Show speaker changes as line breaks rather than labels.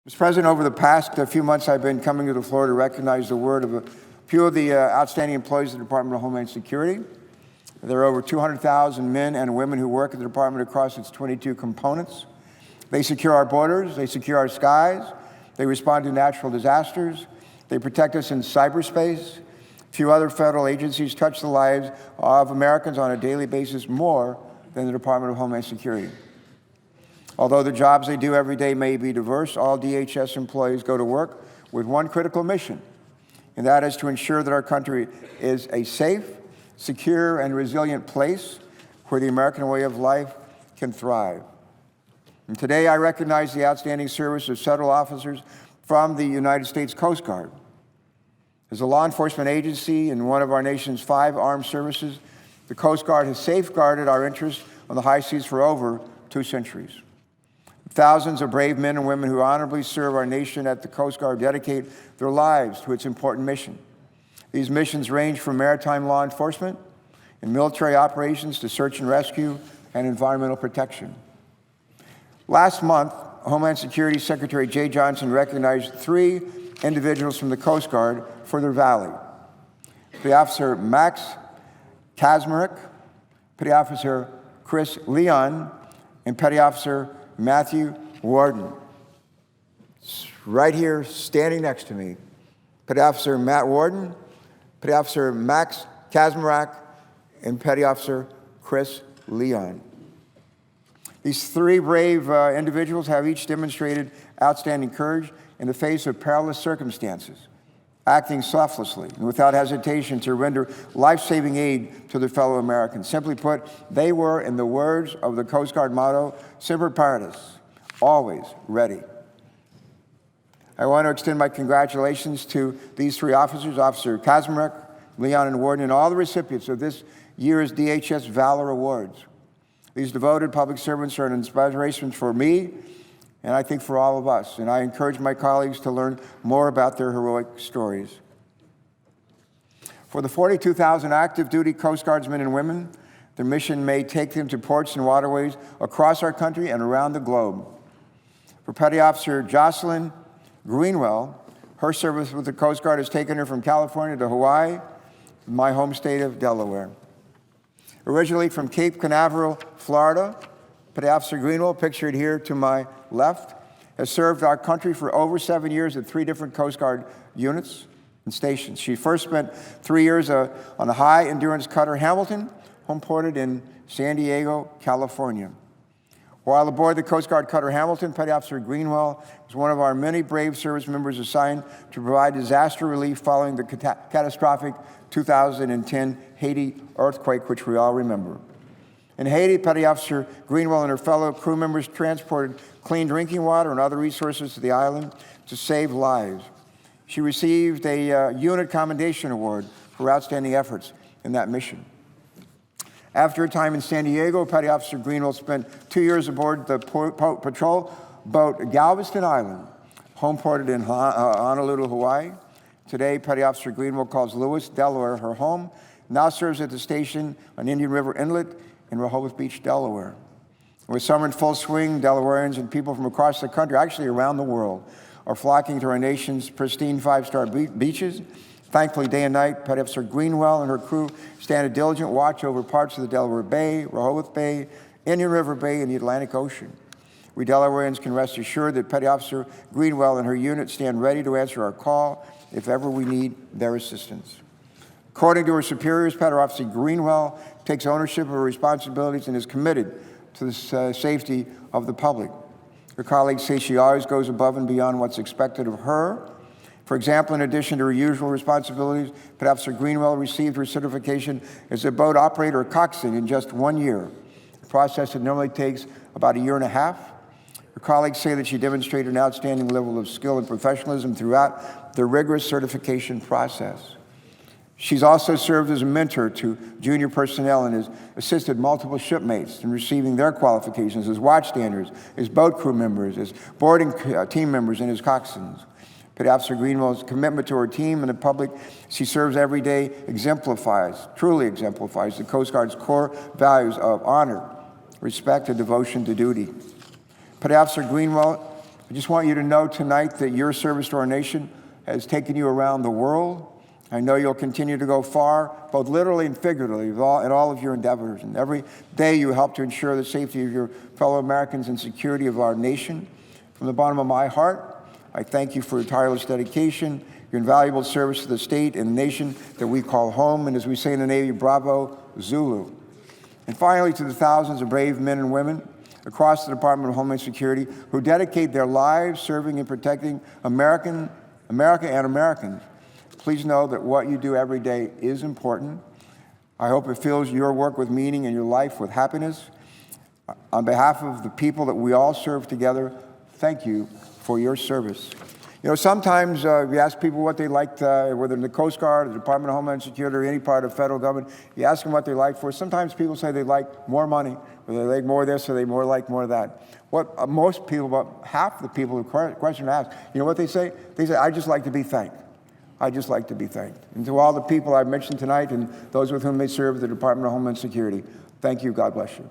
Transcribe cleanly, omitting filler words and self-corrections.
Mr. President, over the past few months, I've been coming to the floor to recognize the work of a few of the outstanding employees of the Department of Homeland Security. There are over 200,000 men and women who work at the department across its 22 components. They secure our borders, they secure our skies, they respond to natural disasters, they protect us in cyberspace. Few other federal agencies touch the lives of Americans on a daily basis more than the Department of Homeland Security. Although the jobs they do every day may be diverse, all DHS employees go to work with one critical mission, and that is to ensure that our country is a safe, secure, and resilient place where the American way of life can thrive. And today I recognize the outstanding service of several officers from the United States Coast Guard. As a law enforcement agency in one of our nation's 5 armed services, the Coast Guard has safeguarded our interests on the high seas for over 2 centuries. Thousands of brave men and women who honorably serve our nation at the Coast Guard dedicate their lives to its important mission. These missions range from maritime law enforcement and military operations to search and rescue and environmental protection. Last month, Homeland Security Secretary Jay Johnson recognized 3 individuals from the Coast Guard for their valor. Petty Officer Max Kaczmarek, Petty Officer Chris Leon, and Petty Officer Matthew Warden. Right here, standing next to me, Petty Officer Matt Warden, Petty Officer Max Kaczmarek, and Petty Officer Chris Leon. These 3 brave individuals have each demonstrated outstanding courage in the face of perilous circumstances, acting selflessly and without hesitation to render life-saving aid to their fellow Americans. Simply put, they were, in the words of the Coast Guard motto, Semper Paratus, always ready. I want to extend my congratulations to these 3 officers, Officer Kaczmarek, Leon, and Warden, and all the recipients of this year's DHS Valor Awards. These devoted public servants are an inspiration for me, and I think for all of us. And I encourage my colleagues to learn more about their heroic stories. For the 42,000 active duty Coast Guardsmen and women, their mission may take them to ports and waterways across our country and around the globe. For Petty Officer Jocelyn Greenwell, her service with the Coast Guard has taken her from California to Hawaii, my home state of Delaware. Originally from Cape Canaveral, Florida, Petty Officer Greenwell, pictured here to my left, has served our country for over 7 years at 3 different Coast Guard units and stations. She first spent 3 years on the high-endurance cutter Hamilton, homeported in San Diego, California. While aboard the Coast Guard cutter Hamilton, Petty Officer Greenwell was one of our many brave service members assigned to provide disaster relief following the catastrophic 2010 Haiti earthquake, which we all remember. In Haiti, Petty Officer Greenwell and her fellow crew members transported clean drinking water and other resources to the island to save lives. She received a Unit Commendation Award for outstanding efforts in that mission. After a time in San Diego, Petty Officer Greenwell spent 2 years aboard the patrol boat Galveston Island, homeported in Honolulu, Hawaii. Today, Petty Officer Greenwell calls Lewis, Delaware, her home, now serves at the station on Indian River Inlet in Rehoboth Beach, Delaware. With summer in full swing, Delawareans and people from across the country, actually around the world, are flocking to our nation's pristine 5-star beaches. Thankfully, day and night, Petty Officer Greenwell and her crew stand a diligent watch over parts of the Delaware Bay, Rehoboth Bay, Indian River Bay, and the Atlantic Ocean. We Delawareans can rest assured that Petty Officer Greenwell and her unit stand ready to answer our call if ever we need their assistance. According to her superiors, Petty Officer Greenwell takes ownership of her responsibilities and is committed to the safety of the public. Her colleagues say she always goes above and beyond what's expected of her. For example, in addition to her usual responsibilities, Petty Officer Greenwell received her certification as a boat operator or coxswain in just 1 year, a process that normally takes about 1.5 years. Her colleagues say that she demonstrated an outstanding level of skill and professionalism throughout the rigorous certification process. She's also served as a mentor to junior personnel and has assisted multiple shipmates in receiving their qualifications as watchstanders, as boat crew members, as boarding team members, and as coxswains. Petty Officer Greenwell's commitment to her team and the public she serves every day truly exemplifies the Coast Guard's core values of honor, respect, and devotion to duty. Petty Officer Greenwell I just want you to know tonight that your service to our nation has taken you around the world. I know you'll continue to go far, both literally and figuratively, in all of your endeavors. And every day you help to ensure the safety of your fellow Americans and security of our nation. From the bottom of my heart, I thank you for your tireless dedication, your invaluable service to the state and the nation that we call home, and as we say in the Navy, bravo, Zulu. And finally, to the thousands of brave men and women across the Department of Homeland Security who dedicate their lives serving and protecting America and Americans, please know that what you do every day is important. I hope it fills your work with meaning and your life with happiness. On behalf of the people that we all serve together, thank you for your service. You know, sometimes you ask people what they like, whether in the Coast Guard, the Department of Homeland Security, or any part of federal government, you ask them what they like for. Sometimes people say they like more money, or they like more of this, or they like more of that. What most people, about half the people who question ask, you know what they say? They say, I just like to be thanked. I just like to be thanked. And to all the people I've mentioned tonight and those with whom they serve the Department of Homeland Security, thank you. God bless you.